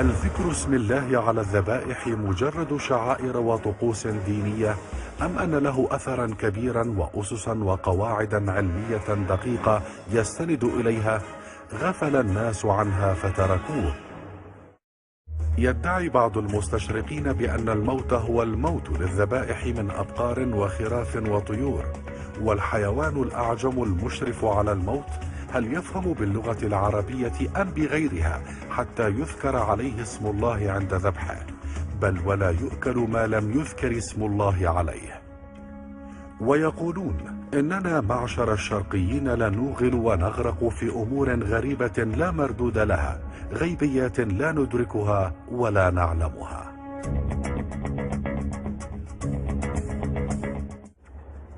هل ذكر اسم الله على الذبائح مجرد شعائر وطقوس دينية، أم أن له أثرا كبيرا وأسسا وقواعدا علمية دقيقة يستند إليها غفل الناس عنها فتركوه؟ يدعي بعض المستشرقين بأن الموت هو الموت للذبائح من أبقار وخراف وطيور، والحيوان الأعجم المشرف على الموت هل يفهم باللغة العربية أم بغيرها حتى يذكر عليه اسم الله عند ذبحه، بل ولا يؤكل ما لم يذكر اسم الله عليه. ويقولون إننا معشر الشرقيين لنوغل ونغرق في أمور غريبة لا مردود لها، غيبيات لا ندركها ولا نعلمها.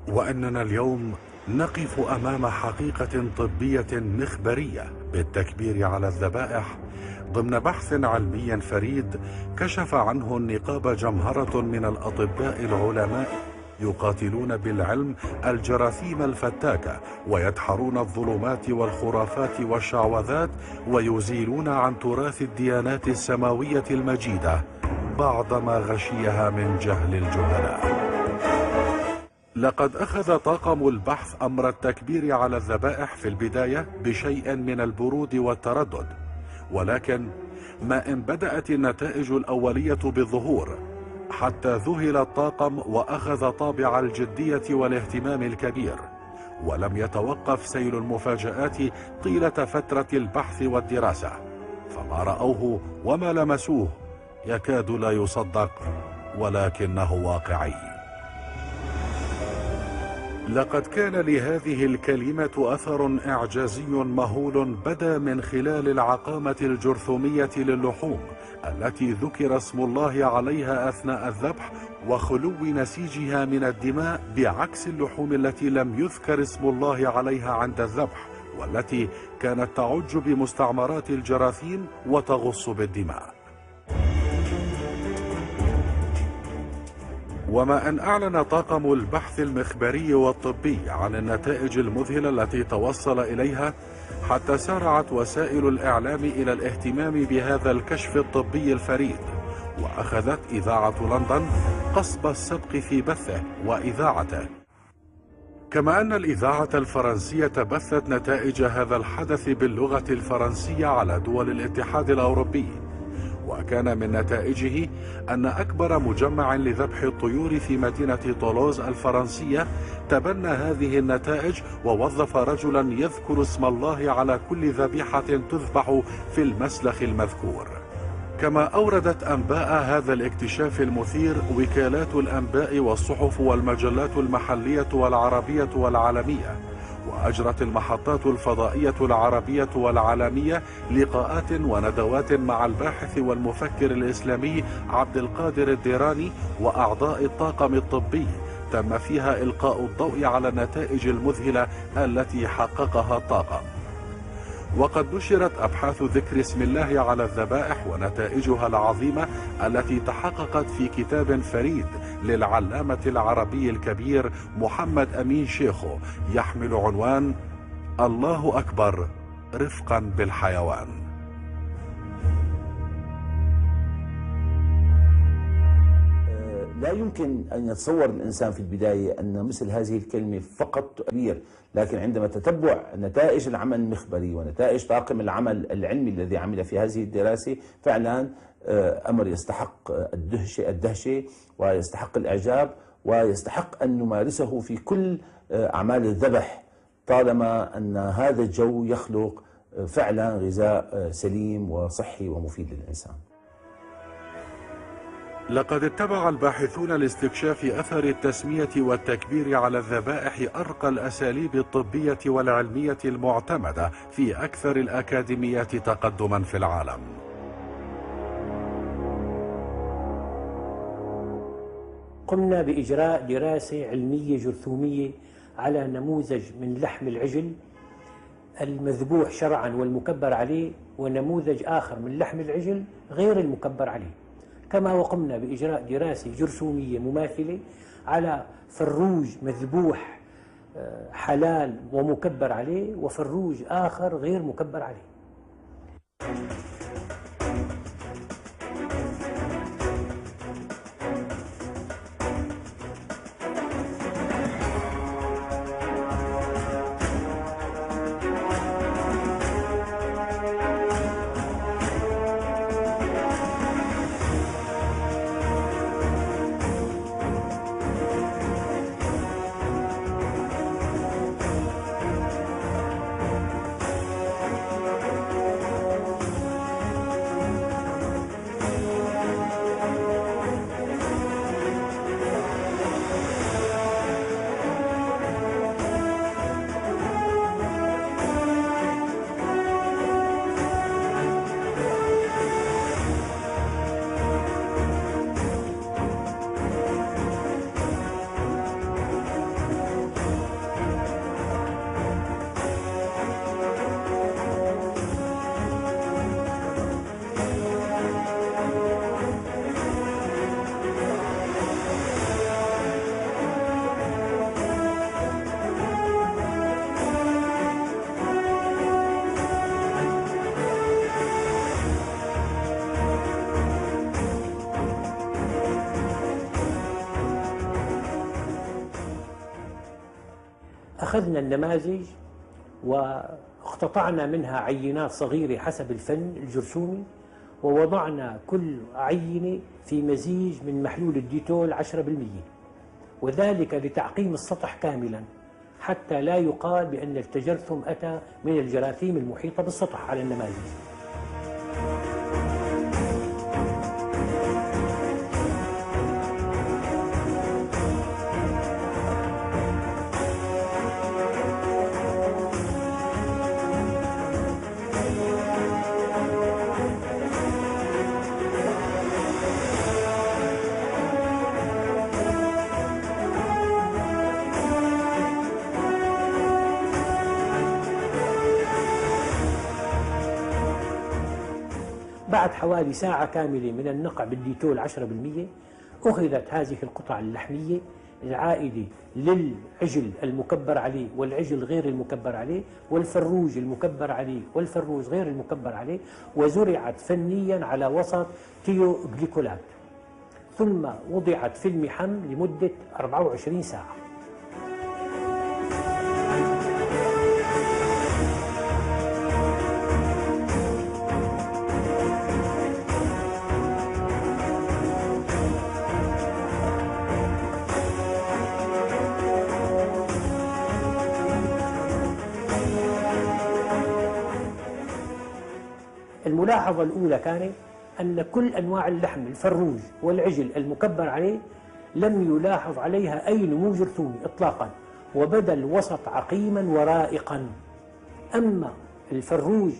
وأننا اليوم نقف أمام حقيقة طبية مخبرية بالتكبير على الذبائح ضمن بحث علمي فريد كشف عنه النقاب جمهرة من الأطباء العلماء يقاتلون بالعلم الجراثيم الفتاكة ويدحرون الظلمات والخرافات والشعوذات ويزيلون عن تراث الديانات السماوية المجيدة بعض ما غشيها من جهل الجهلاء. لقد أخذ طاقم البحث أمر التكبير على الذبائح في البداية بشيء من البرود والتردد، ولكن ما إن بدأت النتائج الأولية بالظهور حتى ذهل الطاقم وأخذ طابع الجدية والاهتمام الكبير، ولم يتوقف سيل المفاجآت طيلة فترة البحث والدراسة، فما رأوه وما لمسوه يكاد لا يصدق ولكنه واقعي. لقد كان لهذه الكلمة أثر إعجازي مهول بدا من خلال العقامة الجرثومية للحوم التي ذكر اسم الله عليها أثناء الذبح وخلو نسيجها من الدماء، بعكس اللحوم التي لم يذكر اسم الله عليها عند الذبح والتي كانت تعج بمستعمرات الجراثيم وتغص بالدماء. وما أن أعلن طاقم البحث المخبري والطبي عن النتائج المذهلة التي توصل إليها حتى سارعت وسائل الإعلام إلى الاهتمام بهذا الكشف الطبي الفريد، وأخذت إذاعة لندن قصب السبق في بثه وإذاعته، كما أن الإذاعة الفرنسية بثت نتائج هذا الحدث باللغة الفرنسية على دول الاتحاد الأوروبي. وكان من نتائجه أن أكبر مجمع لذبح الطيور في مدينة طولوز الفرنسية تبنى هذه النتائج ووظف رجلا يذكر اسم الله على كل ذبيحة تذبح في المسلخ المذكور. كما أوردت أنباء هذا الاكتشاف المثير وكالات الأنباء والصحف والمجلات المحلية والعربية والعالمية، وأجرت المحطات الفضائية العربية والعالمية لقاءات وندوات مع الباحث والمفكر الإسلامي عبد القادر الديراني وأعضاء الطاقم الطبي، تم فيها إلقاء الضوء على النتائج المذهلة التي حققها الطاقم. وقد نشرت أبحاث ذكر اسم الله على الذبائح ونتائجها العظيمة التي تحققت في كتاب فريد للعلامة العربي الكبير محمد أمين شيخو يحمل عنوان الله أكبر رفقا بالحيوان. لا يمكن أن يتصور الإنسان في البداية أن مثل هذه الكلمة فقط كبير، لكن عندما تتبع نتائج العمل المخبري ونتائج طاقم العمل العلمي الذي عمل في هذه الدراسة فعلا أمر يستحق الدهشة ويستحق الإعجاب ويستحق أن نمارسه في كل أعمال الذبح، طالما أن هذا الجو يخلق فعلا غذاء سليم وصحي ومفيد للإنسان. لقد اتبع الباحثون لاستكشاف أثر التسمية والتكبير على الذبائح أرقى الأساليب الطبية والعلمية المعتمدة في أكثر الأكاديميات تقدما في العالم. قمنا بإجراء دراسة علمية جرثومية على نموذج من لحم العجل المذبوح شرعا والمكبر عليه، ونموذج آخر من لحم العجل غير المكبر عليه. كما وقمنا بإجراء دراسة جرثومية مماثلة على فروج مذبوح حلال ومكبر عليه وفروج آخر غير مكبر عليه. أخذنا النماذج واقتطعنا منها عينات صغيرة حسب الفن الجرثومي، ووضعنا كل عينة في مزيج من محلول الديتول 10%، وذلك لتعقيم السطح كاملا حتى لا يقال بأن التجرثم أتى من الجراثيم المحيطة بالسطح على النماذج. بعد حوالي ساعة كاملة من النقع بالديتول 10%، أخذت هذه القطع اللحمية العائدة للعجل المكبر عليه والعجل غير المكبر عليه والفروج المكبر عليه والفروج غير المكبر عليه، وزرعت فنيا على وسط تيوغليكولات، ثم وضعت في المحم لمدة 24 ساعة. الملاحظة الأولى كانت أن كل أنواع اللحم الفروج والعجل المكبر عليه لم يلاحظ عليها أي نمو جرثومي إطلاقا، وبدا الوسط عقيما ورائقا. أما الفروج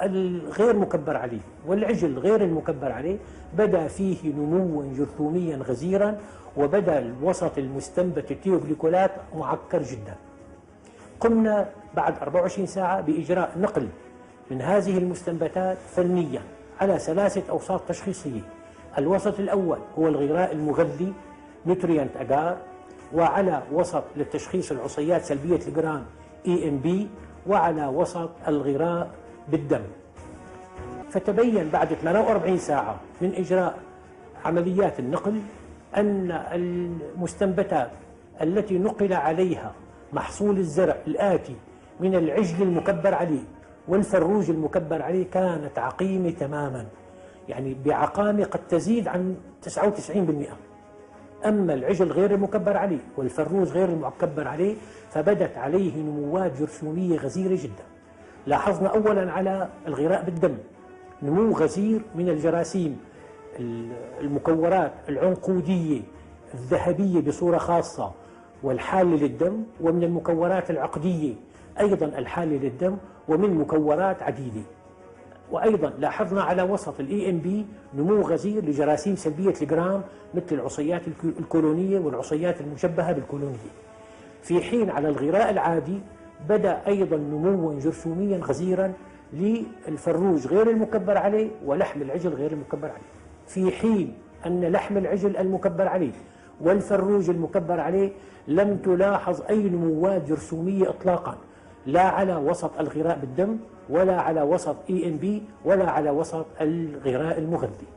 الغير مكبر عليه والعجل غير المكبر عليه بدا فيه نموا جرثوميا غزيرا، وبدا الوسط المستنبت التيوغليكولات معكر جدا. قمنا بعد 24 ساعة بإجراء نقل من هذه المستنبتات فنيا على 3 أوساط تشخيصية. الوسط الأول هو الغذاء المغذي نوتريانت أجار، وعلى وسط للتشخيص العصيات سلبية الجرام EMB، وعلى وسط الغذاء بالدم. فتبين بعد 48 ساعة من إجراء عمليات النقل أن المستنبتات التي نقل عليها محصول الزرع الآتي من العجل المكبر عليه والفروج المكبر عليه كانت عقيمة تماما، يعني بعقامة قد تزيد عن 99%. أما العجل غير المكبر عليه والفروج غير المكبر عليه فبدت عليه نموات جرثومية غزيرة جدا. لاحظنا أولا على الغذاء بالدم نمو غزير من الجراثيم المكورات العنقودية الذهبية بصورة خاصة والحالة للدم، ومن المكورات العقدية أيضا الحالة للدم، ومن مكورات عديدة. وأيضا لاحظنا على وسط EMB نمو غزير لجراثيم سلبية الجرام مثل العصيات الكولونية والعصيات المشبهة بالكولونية، في حين على الغذاء العادي بدأ أيضا نموا جرثوميا غزيرا للفروج غير المكبر عليه ولحم العجل غير المكبر عليه، في حين أن لحم العجل المكبر عليه والفروج المكبر عليه لم تلاحظ أي نموات جرثومية إطلاقا، لا على وسط الغذاء بالدم ولا على وسط EMB ولا على وسط الغذاء المغذي.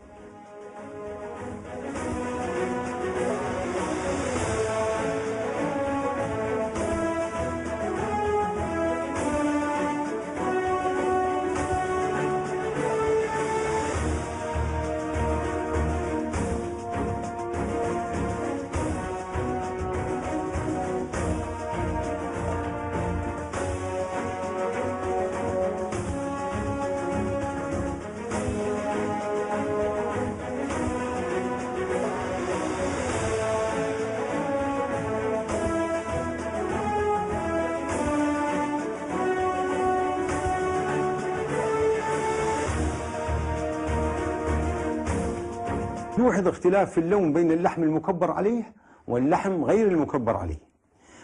يوحد اختلاف في اللون بين اللحم المكبر عليه واللحم غير المكبر عليه،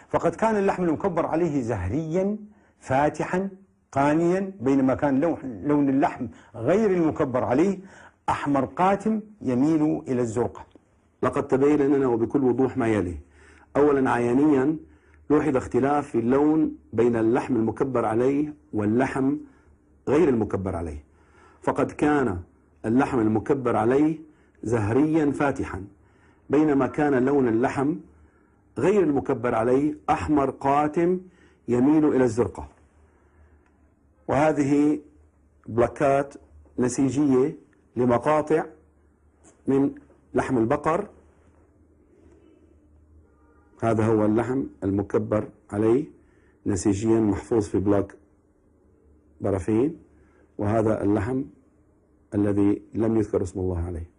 فقد كان اللحم المكبر عليه زهريا فاتحا قانيا، بينما كان لون اللحم غير المكبر عليه أحمر قاتم يميل إلى الزرقة. لقد تبين لنا وبكل وضوح ما يلي: أولا عيانيا لوحظ اختلاف في اللون بين اللحم المكبر عليه واللحم غير المكبر عليه، فقد كان اللحم المكبر عليه زهريا فاتحا، بينما كان لون اللحم غير المكبر عليه أحمر قاتم يميل إلى الزرقة. وهذه بلاكات نسيجية لمقاطع من لحم البقر. هذا هو اللحم المكبر عليه نسيجيا محفوظ في بلاك برافين، وهذا اللحم الذي لم يذكر اسم الله عليه.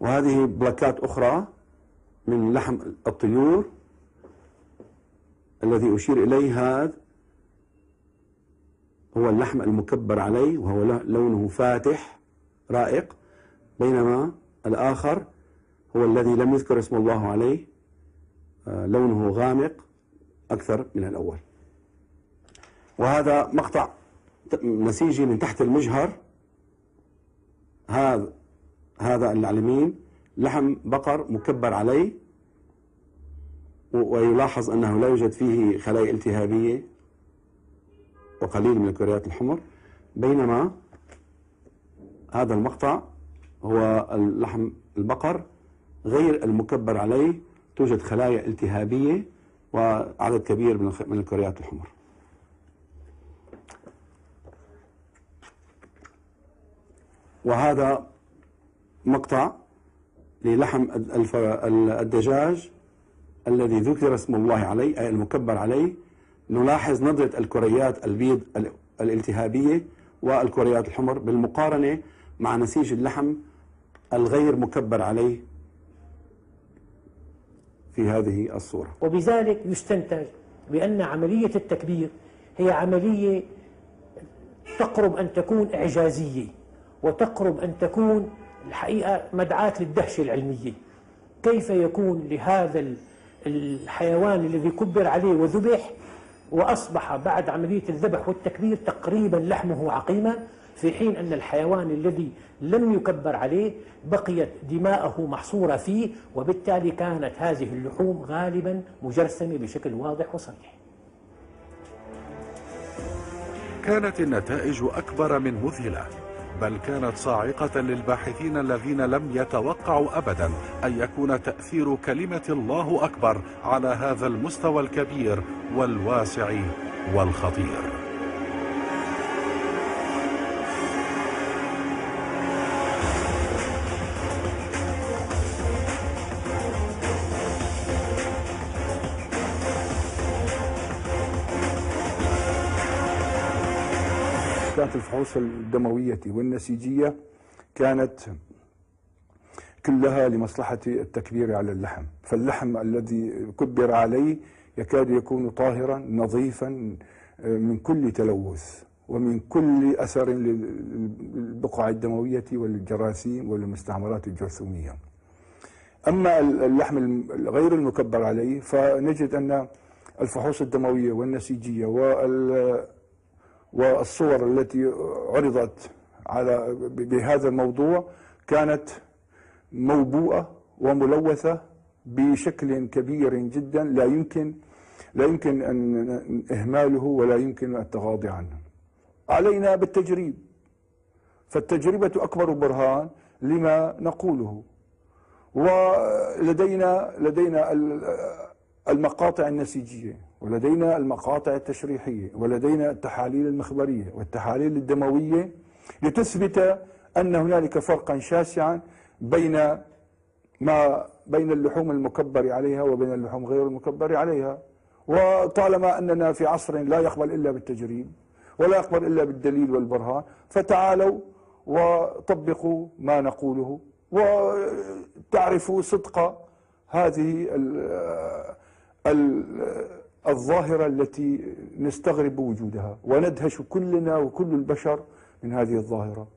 وهذه بلاكات أخرى من لحم الطيور الذي أشير إليه، هذا هو اللحم المكبر عليه وهو لونه فاتح رائق، بينما الآخر هو الذي لم يذكر اسم الله عليه لونه غامق أكثر من الأول. وهذا مقطع نسيجي من تحت المجهر. هذا اللي على اليمين لحم بقر مكبر عليه، ويلاحظ أنه لا يوجد فيه خلايا التهابية وقليل من الكريات الحمر، بينما هذا المقطع هو اللحم البقر غير المكبر عليه، توجد خلايا التهابية وعدد كبير من الكريات الحمر. وهذا مقطع للحم الدجاج الذي ذكر اسم الله عليه أي المكبر عليه. نلاحظ نضرة الكريات البيض الالتهابية والكريات الحمر بالمقارنة مع نسيج اللحم الغير مكبر عليه في هذه الصورة. وبذلك يستنتج بأن عملية التكبير هي عملية تقرب أن تكون إعجازية، وتقرب أن تكون الحقيقة مدعاة للدهشة العلمية. كيف يكون لهذا الحيوان الذي كبر عليه وذبح وأصبح بعد عملية الذبح والتكبير تقريبا لحمه عقيما، في حين أن الحيوان الذي لم يكبر عليه بقيت دماءه محصورة فيه، وبالتالي كانت هذه اللحوم غالبا مجرثمة بشكل واضح وصريح. كانت النتائج أكبر من مذهلة، بل كانت صاعقة للباحثين الذين لم يتوقعوا أبدا أن يكون تأثير كلمة الله أكبر على هذا المستوى الكبير والواسع والخطير. كانت الفحوص الدموية والنسيجية كانت كلها لمصلحة التكبير على اللحم، فاللحم الذي كبر عليه يكاد يكون طاهرا نظيفا من كل تلوث ومن كل أثر للبقع الدموية وللجراثيم وللمستعمرات الجرثومية. أما اللحم غير المكبر عليه فنجد أن الفحوص الدموية والنسيجية والصور التي عرضت بهذا الموضوع كانت موبوءة وملوثة بشكل كبير جدا، لا يمكن أن إهماله ولا يمكن التغاضي عنه. علينا بالتجريب، فالتجربة أكبر برهان لما نقوله. ولدينا المقاطع النسيجية، ولدينا المقاطع التشريحية، ولدينا التحاليل المخبرية والتحاليل الدموية لتثبت أن هنالك فرقا شاسعا بين اللحوم المكبر عليها وبين اللحوم غير المكبر عليها. وطالما أننا في عصر لا يقبل إلا بالتجريب ولا يقبل إلا بالدليل والبرهان، فتعالوا وطبقوا ما نقوله وتعرفوا صدق هذه الظاهرة التي نستغرب وجودها، وندهش كلنا وكل البشر من هذه الظاهرة.